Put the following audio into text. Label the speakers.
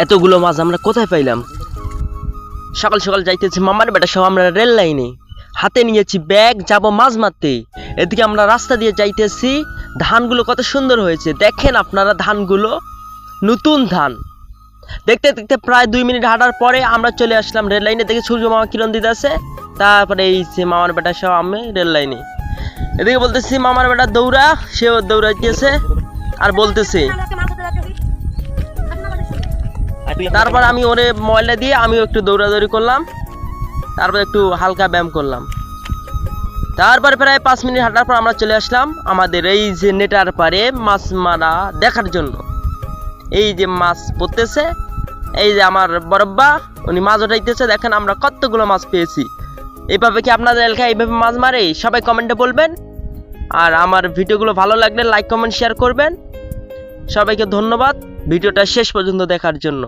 Speaker 1: এতগুলো মাছ আমরা কোথায় পাইলাম? সকাল সকাল যাইতেছি মামার বেটা সহ আমরা রেল লাইনে, হাতে নিয়েছি ব্যাগ, যাব মাছ মারতে। এদিকে আমরা রাস্তা দিয়ে যাইতেছি, ধানগুলো কত সুন্দর হয়েছে দেখেন আপনারা, ধানগুলো নতুন ধান। দেখতে দেখতে প্রায় 2 মিনিট হাঁটার পরে আমরা চলে আসলাম রেল লাইনে। দেখে সূর্য মামা কিরণ দিতে আছে, তারপরে এই যে মামার বেটা সহ আমি রেল লাইনে। এদিকে বলতেছি মামার বেটা দৌড়া, সেও দৌড়াইতেছে আর বলতেছে। তারপর আমি ওরে ময়লা দিয়ে আমিও একটু দৌড়াদৌড়ি করলাম, তারপর একটু হালকা ব্যায়াম করলাম। তারপরে প্রায় 5 মিনিট হাঁটার পর আমরা চলে আসলাম আমাদের এই যে নেটার পারে মাছ মারা দেখার জন্য। এই যে মাছ পড়তেছে, এই যে আমার বরব্বা উনি মাছ উঠাইতেছে, দেখেন আমরা কতগুলো মাছ পেয়েছি। এইভাবে কি আপনাদের এলাকায় এইভাবে মাছ মারে? সবাই কমেন্টে বলবেন। আর আমার ভিডিওগুলো ভালো লাগলে লাইক কমেন্ট শেয়ার করবেন। সবাইকে ধন্যবাদ ভিডিওটা শেষ পর্যন্ত দেখার জন্য।